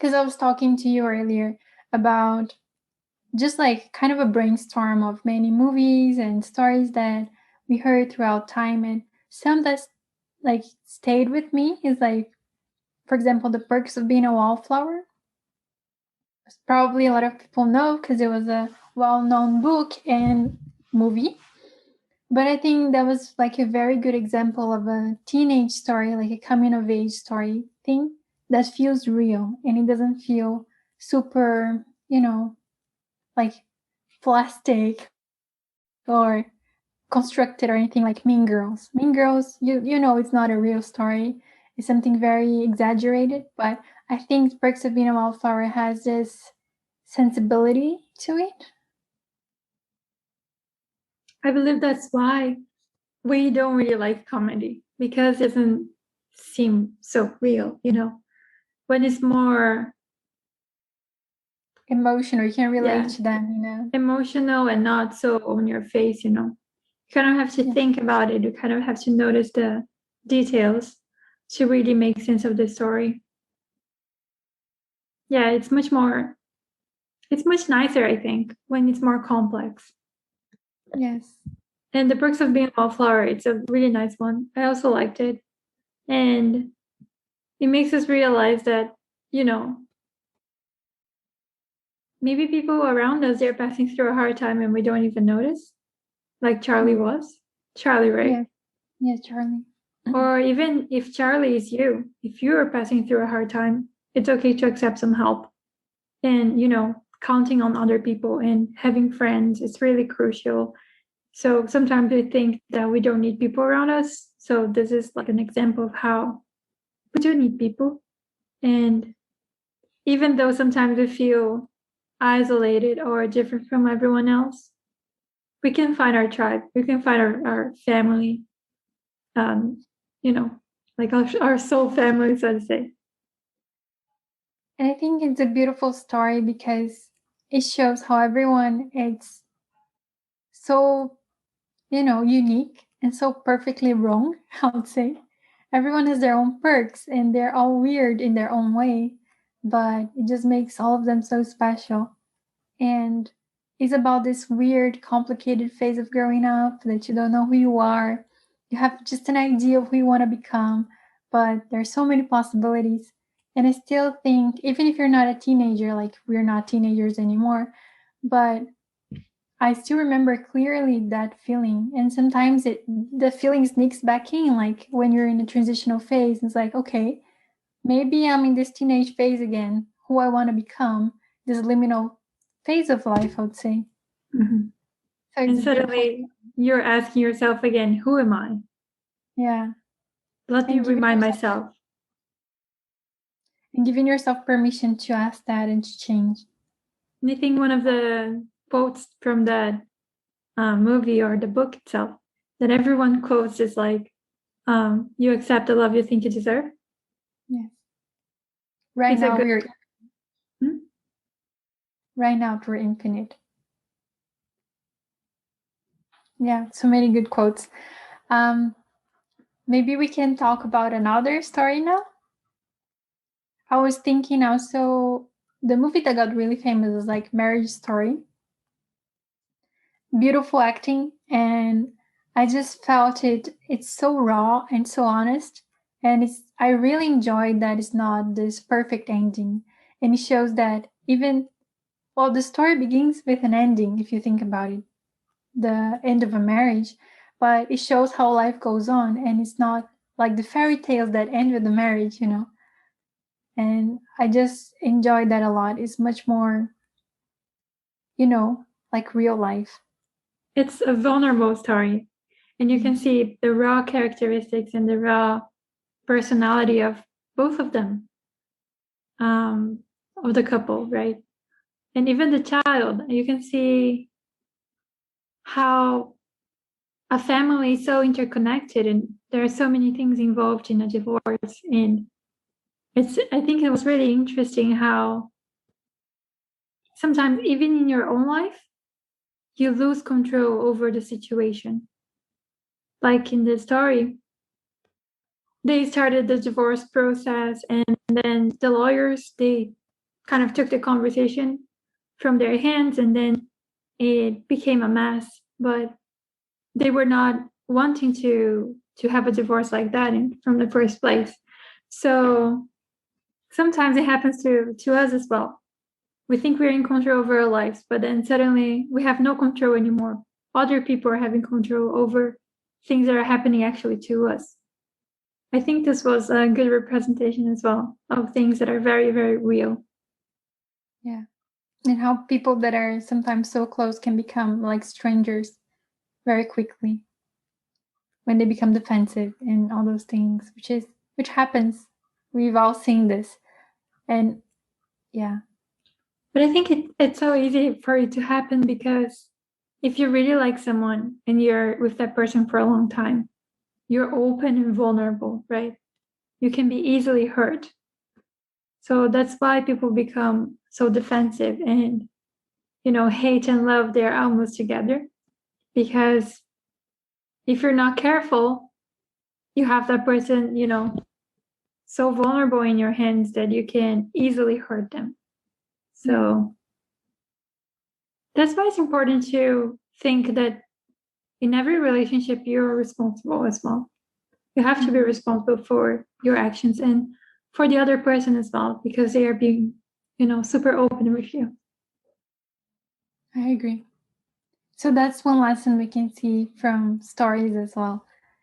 because I was talking to you earlier about just like kind of a brainstorm of many movies and stories that we heard throughout time, and some that like stayed with me is like, for example, The Perks of Being a Wallflower. Probably a lot of people know because it was a well-known book and movie. But I think that was like a very good example of a teenage story, like a coming of age story thing that feels real, and it doesn't feel super, like plastic or constructed or anything like Mean Girls. Mean Girls, you know, it's not a real story. It's something very exaggerated, but I think Perks of Being a Wallflower has this sensibility to it. I believe that's why we don't really like comedy, because it doesn't seem so real, when it's more Emotional, you can relate to them, emotional and not so on your face, you kind of have to think about it. You kind of have to notice the details to really make sense of the story. Yeah, it's much nicer, I think, when it's more complex. Yes. And The Perks of Being a Wallflower, it's a really nice one. I also liked it. And it makes us realize that, maybe people around us, they're passing through a hard time and we don't even notice. Like Charlie was. Charlie, right? Yeah, Charlie. Or even if Charlie is you, if you're passing through a hard time, it's okay to accept some help. And, counting on other people and having friends is really crucial. So sometimes we think that we don't need people around us. So this is like an example of how we do need people. And even though sometimes we feel isolated or different from everyone else, we can find our tribe. We can find our family, like our soul family, so to say. And I think it's a beautiful story because it shows how everyone is so, unique and so perfectly wrong, I would say. Everyone has their own perks and they're all weird in their own way, but it just makes all of them so special. And it's about this weird, complicated phase of growing up that you don't know who you are. You have just an idea of who you want to become, but there's so many possibilities. And I still think, even if you're not a teenager, like we're not teenagers anymore, but I still remember clearly that feeling. And sometimes the feeling sneaks back in, like when you're in a transitional phase. It's like, okay, maybe I'm in this teenage phase again, who I want to become, this liminal phase of life, I would say. Mm-hmm. So and suddenly you're asking yourself again, who am I? Yeah. Let me remind myself. And giving yourself permission to ask that and to change. And I think one of the quotes from that movie or the book itself that everyone quotes is like, you accept the love you think you deserve. Yes. Right now we're infinite. Yeah, so many good quotes. Maybe we can talk about another story now. I was thinking also, the movie that got really famous is like Marriage Story. Beautiful acting, and I just felt it's so raw and so honest, and I really enjoyed that it's not this perfect ending, and it shows that the story begins with an ending if you think about it, the end of a marriage, but it shows how life goes on, and it's not like the fairy tales that end with the marriage, and I just enjoyed that a lot. It's much more, like real life. It's a vulnerable story, and you can see the raw characteristics and the raw personality of both of them, of the couple, right? And even the child, you can see how a family is so interconnected and there are so many things involved in a divorce. And I think it was really interesting how sometimes even in your own life, you lose control over the situation. Like in the story, they started the divorce process, and then the lawyers, they kind of took the conversation from their hands, and then it became a mess. But they were not wanting to have a divorce like that from the first place. So sometimes it happens to us as well. We think we're in control over our lives, but then suddenly we have no control anymore. Other people are having control over things that are happening actually to us. I think this was a good representation as well of things that are very, very real. Yeah. And how people that are sometimes so close can become like strangers very quickly when they become defensive and all those things, which happens. We've all seen this. And yeah. But I think it's so easy for it to happen because if you really like someone and you're with that person for a long time, you're open and vulnerable, right? You can be easily hurt. So that's why people become so defensive and, hate and love, they're almost together. Because if you're not careful, you have that person, so vulnerable in your hands that you can easily hurt them. So that's why it's important to think that in every relationship, you're responsible as well. You have to be responsible for your actions and for the other person as well, because they are being, super open with you. I agree. So that's one lesson we can see from stories as well.